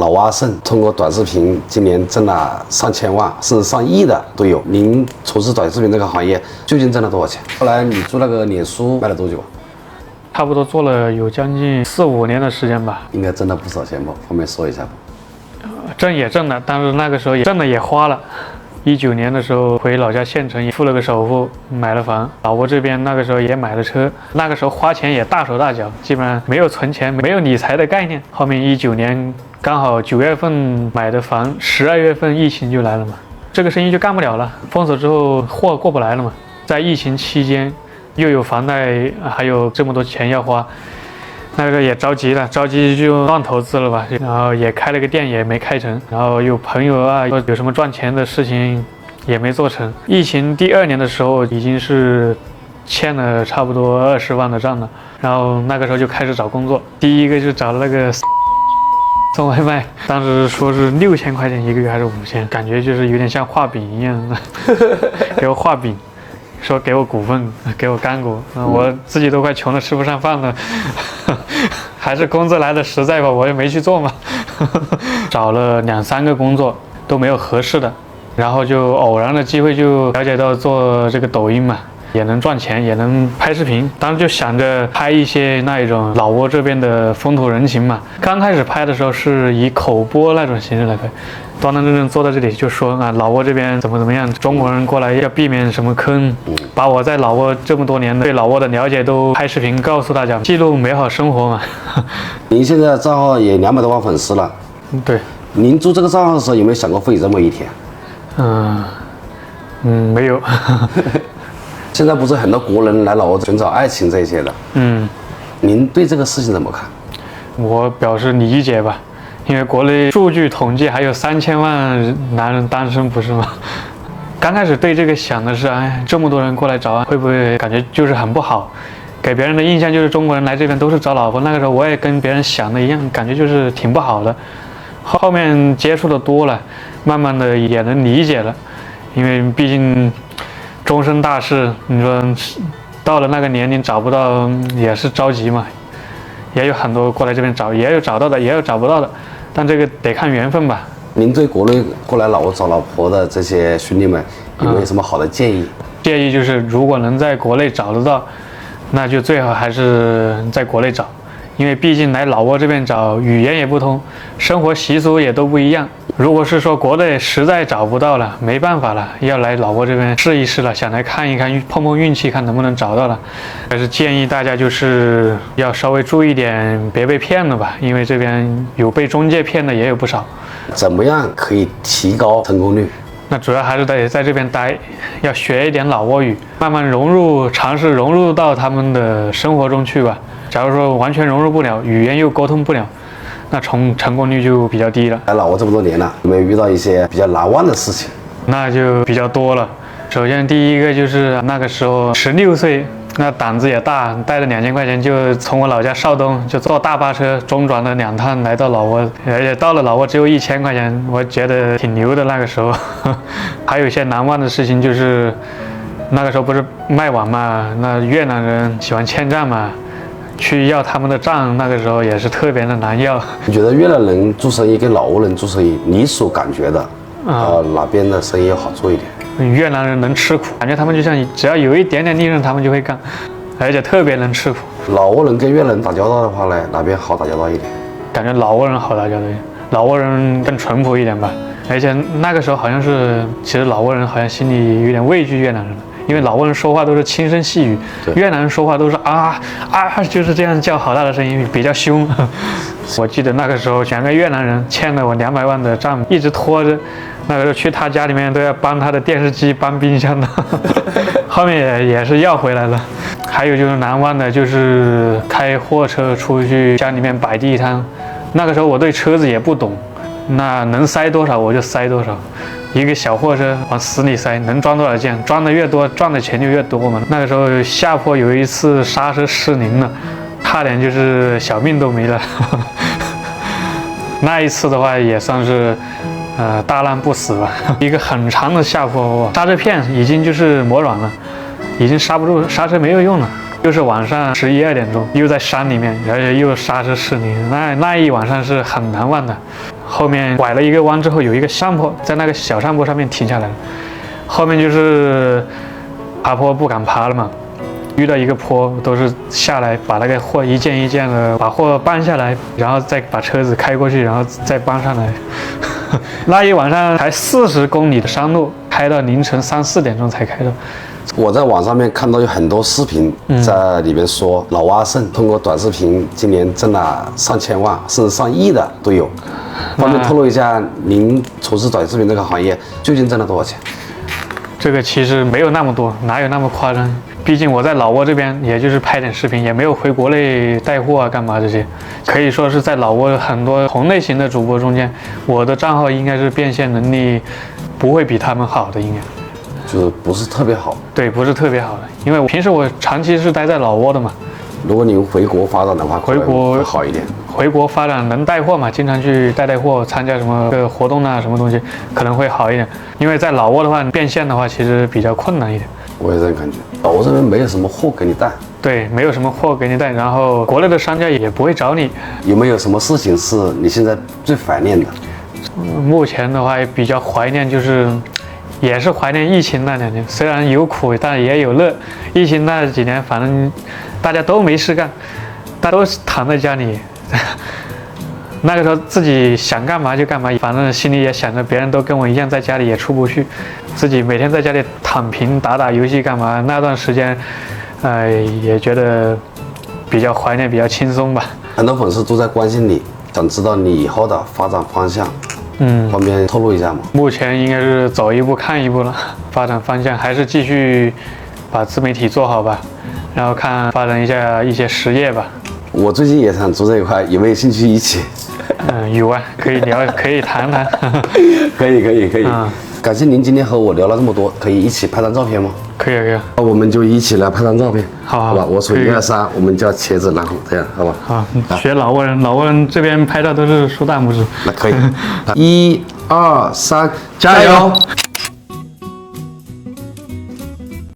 老蛙盛通过短视频今年挣了上千万甚至上亿的都有。您从事短视频这个行业究竟挣了多少钱？后来你做那个脸书卖了多久？差不多做了有将近4、5年的时间吧。应该挣了不少钱吧？方便说一下吧？挣也挣了，但是那个时候也挣了也花了。19年的时候回老家县城，付了个首付，买了房。老婆这边那个时候也买了车，那个时候花钱也大手大脚，基本上没有存钱，没有理财的概念。后面19年刚好9月份买的房，12月份疫情就来了嘛，这个生意就干不了了。封锁之后货过不来了嘛，在疫情期间又有房贷，还有这么多钱要花。那个也着急了，着急就乱投资了吧，然后也开了个店也没开成，然后有朋友啊，有什么赚钱的事情也没做成。疫情第2年的时候已经是欠了差不多20万的账了，然后那个时候就开始找工作，第一个就找了那个送外卖，当时说是6000块钱一个月还是5000，感觉就是有点像画饼一样，给我画饼。说给我股份，给我干股，我自己都快穷得吃不上饭了，还是工资来的实在吧，我也没去做嘛。找了2、3个工作都没有合适的，然后就偶然的机会就了解到做这个抖音嘛，也能赚钱，也能拍视频。当时就想着拍一些那一种老挝这边的风土人情嘛。刚开始拍的时候是以口播那种形式来拍。端端正正坐在这里就说啊，老挝这边怎么样，中国人过来要避免什么坑，把我在老挝这么多年的对老挝的了解都拍视频告诉大家，记录美好生活嘛。您现在账号也200多万粉丝了，对。您做这个账号的时候有没有想过会有这么一天？没有。现在不是很多国人来老挝寻找爱情这些的，您对这个事情怎么看？我表示理解吧。因为国内数据统计还有3000万男人单身，不是吗？刚开始对这个想的是，哎，这么多人过来找啊，会不会感觉就是很不好？给别人的印象就是中国人来这边都是找老婆。那个时候我也跟别人想的一样，感觉就是挺不好的。后面接触的多了，慢慢的也能理解了，因为毕竟终身大事，你说到了那个年龄找不到也是着急嘛。也有很多过来这边找，也有找到的，也有找不到的，但这个得看缘分吧。您对国内过来老挝找老婆的这些兄弟们有没有什么好的建议？建议就是，如果能在国内找得到，那就最好还是在国内找，因为毕竟来老挝这边找，语言也不通，生活习俗也都不一样。如果是说国内实在找不到了，没办法了，要来老挝这边试一试了，想来看一看，碰碰运气，看能不能找到了。还是建议大家就是要稍微注意点，别被骗了吧，因为这边有被中介骗的也有不少。怎么样可以提高成功率？那主要还是得在这边待，要学一点老挝语，慢慢尝试融入到他们的生活中去吧。假如说完全融入不了，语言又沟通不了，那成功率就比较低了。来老挝这么多年了，有没有遇到一些比较难忘的事情？那就比较多了。首先第一个就是那个时候16岁，那胆子也大，带着2000块钱就从我老家邵东就坐大巴车中转了2趟来到老挝，而且到了老挝只有1000块钱，我觉得挺牛的那个时候。还有一些难忘的事情就是那个时候不是卖网嘛，那越南人喜欢欠账嘛。去要他们的账，那个时候也是特别的难要。你觉得越南人做生意跟老挝人做生意，你所感觉的，哪边的生意要好做一点？越南人能吃苦，感觉他们就像只要有一点点利润，他们就会干，而且特别能吃苦。老挝人跟越南人打交道的话呢，哪边好打交道一点？感觉老挝人好打交道一点，老挝人更淳朴一点吧。而且那个时候好像是，其实老挝人好像心里有点畏惧越南人了。因为老挝人说话都是轻声细语，越南人说话都是就是这样叫好大的声音，比较凶。我记得那个时候2个越南人欠了我200万的账，一直拖着，那个时候去他家里面都要搬他的电视机、搬冰箱的，后面也是要回来了。还有就是难忘的就是开货车出去家里面摆地摊，那个时候我对车子也不懂，那能塞多少我就塞多少。一个小货车往死里塞，能装多少件，装的越多，赚的钱就越多嘛。那个时候下坡有一次刹车失灵了，差点就是小命都没了。那一次的话也算是大难不死吧。一个很长的下坡，刹车片已经就是磨软了，已经刹不住，刹车没有用了。又是晚上11、2点钟，又在山里面，而且又刹车失灵，那一晚上是很难忘的。后面拐了一个弯之后有一个上坡，在那个小上坡上面停下来了，后面就是爬坡不敢爬了嘛，遇到一个坡都是下来把那个货一件一件的把货搬下来，然后再把车子开过去，然后再搬上来。那一晚上才40公里的山路，开到凌晨3、4点钟才开到。我在网上面看到有很多视频在里面说，老蛙胜通过短视频今年挣了上千万甚至上亿的都有。方便透露一下，您从事短视频这个行业究竟挣了多少钱？这个其实没有那么多，哪有那么夸张？毕竟我在老挝这边，也就是拍点视频，也没有回国内带货啊，干嘛这些。可以说是在老挝很多同类型的主播中间，我的账号应该是变现能力不会比他们好的，应该。就是不是特别好。对，不是特别好的，因为平时我长期是待在老挝的嘛。如果您回国发展的话，回国会好一点。回国发展能带货嘛，经常去带货，参加什么活动啊，什么东西可能会好一点。因为在老挝的话，变现的话其实比较困难一点。我也这样感觉，老挝这边没有什么货给你带。对，没有什么货给你带，然后国内的商家也不会找你。有没有什么事情是你现在最怀念的？目前的话比较怀念就是。也是怀念疫情那2年，虽然有苦，但也有乐。疫情那几年，反正大家都没事干，大家都躺在家里。那个时候自己想干嘛就干嘛，反正心里也想着别人都跟我一样在家里也出不去，自己每天在家里躺平打游戏干嘛。那段时间，也觉得比较怀念，比较轻松吧。很多粉丝都在关心你，想知道你以后的发展方向。方便透露一下吗？目前应该是走一步看一步了，发展方向还是继续把自媒体做好吧，然后看发展一下一些实业吧。我最近也想做这一块，有没有兴趣一起？有啊，可以聊，可以谈谈。可以。感谢您今天和我聊了这么多，可以一起拍张照片吗？可以。那我们就一起来拍张照片，好吧？我数1、2、3，我们叫茄子，然后这样，好吧？好，学老挝人，老挝人这边拍照都是竖大拇指。那可以。1、2、3，加油！